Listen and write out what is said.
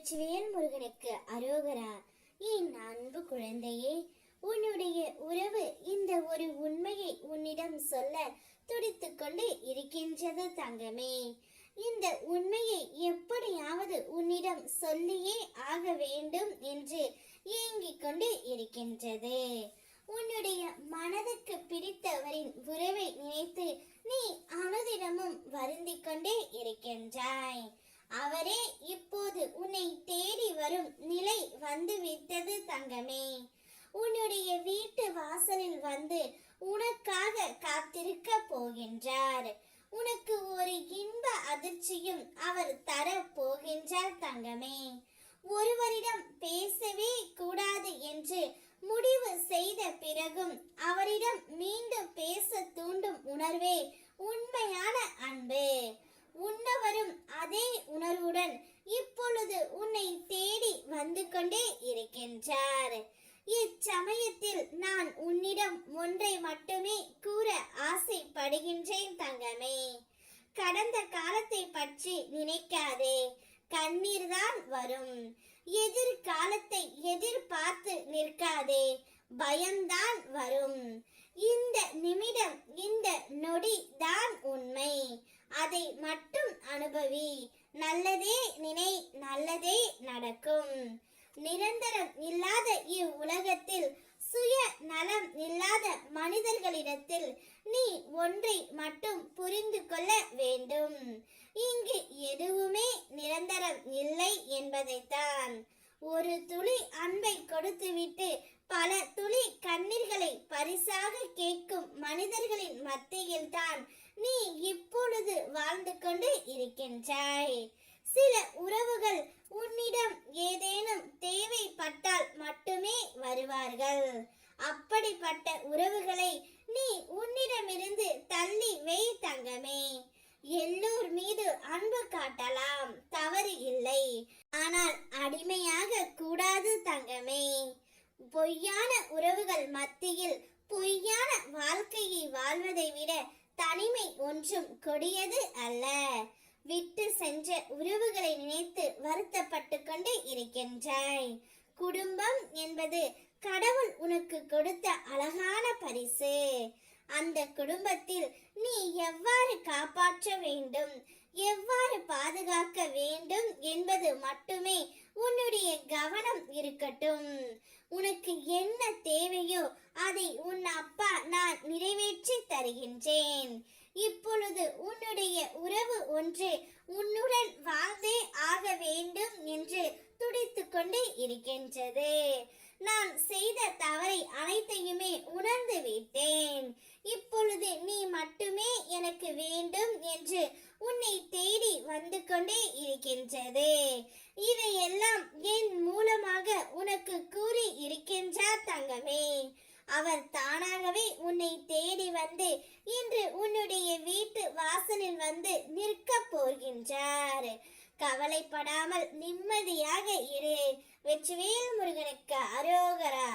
வெற்றிவேல் முருகனுக்கு அரோகரா. என் அன்பு குழந்தையே, உன்னுடைய உறவு இந்த ஒரு உண்மையை உன்னிடம் சொல்ல துடித்துக் கொண்டு இருக்கின்றது தங்கமே. இந்த உண்மையை எப்படியாவது உன்னிடம் சொல்லியே ஆக வேண்டும் என்று ஏங்கிக் கொண்டு இருக்கின்றது. உன்னுடைய மனதுக்கு பிடித்தவரின் உறவை நினைத்து நீ அனுதினமும் வருந்திக் கொண்டே இருக்கின்றாய். அவரே இப்போது உன்னை தேடி வரும் நிலை வந்துவிட்டது தங்கமே. உன்னுடைய வீட்டு வாசலில் வந்து உனக்காக காத்திருக்க போகின்றார். உனக்கு ஒரு இன்ப அதிர்ச்சியும் அவர் தர போகின்றார் தங்கமே. ஒருவரிடம் பேசவே கூடாது என்று முடிவு செய்த பிறகும் அவரிடம் மீண்டும் பேச தூண்டும் உணர்வே உண்மையான அன்பு. உன்னவரும் அதே உணர்வுடன் இப்பொழுது உன்னை தேடி வந்து கொண்டே இருக்கின்றார். இச்சமயத்தில் நான் உன்னிடம் ஒன்றை மட்டுமே கூற ஆசைப்படுகின்றேன் தங்கமே. கடந்த காலத்தை பற்றி நினைக்காதே, கண்ணீர் தான் வரும். எதிர்காலத்தை எதிர்பார்த்து நிற்காதே, பயம்தான் வரும். இந்த நிமிடம், இந்த நொடி தான் உண்மை. அதை மட்டும் அனுபவி. நல்லதே நினை, நல்லதே நடக்கும். நிரந்தரம் இல்லாத இவ்வுலகத்தில் சுய நலம் இல்லாத மனிதர்களிடத்தில் நீ ஒன்றை மட்டும் புரிந்து கொள்ள வேண்டும். இங்கு எதுவுமே நிரந்தரம் இல்லை என்பதைத்தான். ஒரு துளி அன்பை கொடுத்துவிட்டு பல துளி கண்ணீர்களை பரிசாக கேட்கும் மனிதர்களின் மத்தியில் தான் நீ இப்பொழுது வாழ்ந்து கொண்டு இருக்கின்றாய். சில உறவுகள் உன்னிடம் ஏதேனும் தேவைப்பட்டால் மட்டுமே வருவார்கள். அப்படிப்பட்ட உறவுகளை நீ உன்னிடமிருந்து தள்ளி வை தங்கமே. எல்லோர் மீது அன்பு காட்டலாம், தவறு இல்லை. ஆனால் அடிமையாக கூடாது தங்கமே. பொய்யான உறவுகள் மத்தியில் பொய்யான வாழ்க்கையை வாழ்வதை விட தனிமை ஒன்றும் கொடியது அல்ல. விட்டு சென்ற உறவுகளை நினைத்து வருத்தப்பட்டு கொண்டு இருக்கின்றாய். குடும்பம் என்பது கடவுள் உனக்கு கொடுத்த அழகான பரிசு. அந்த குடும்பத்தில் நீ எவ்வாறு காப்பாற்ற வேண்டும், எவ்வாறு பாதுகாக்க வேண்டும் என்பது மட்டுமே உன்னுடைய கவனம் இருக்கட்டும். உனக்கு என்ன தேவையோ அதை உன் அப்பா நான் நிறைவேற்றி தருகின்றேன். இப்பொழுது உன்னுடைய உறவு ஒன்று உன்னுடன் வாழ்ந்தே ஆக வேண்டும் என்று துடித்து கொண்டு இருக்கின்றது. நான் செய்த தவறை அனைத்தையுமே உணர்ந்து விட்டேன். இப்பொழுது நீ மட்டுமே எனக்கு வேண்டும் என்று உன்னை தேடி வந்து கொண்டே இருக்கின்றது. இதையெல்லாம் என் மூலமாக உனக்கு கூறி இருக்கின்றார் தங்கமே. அவர் தானாகவே உன்னை தேடி வந்து இன்று உன்னுடைய வீட்டு வாசலில் வந்து நிற்க போகின்றார். கவலைப்படாமல் நிம்மதியாக இரு. வெற்றிவேல் முருகனுக்கு அரோகரா.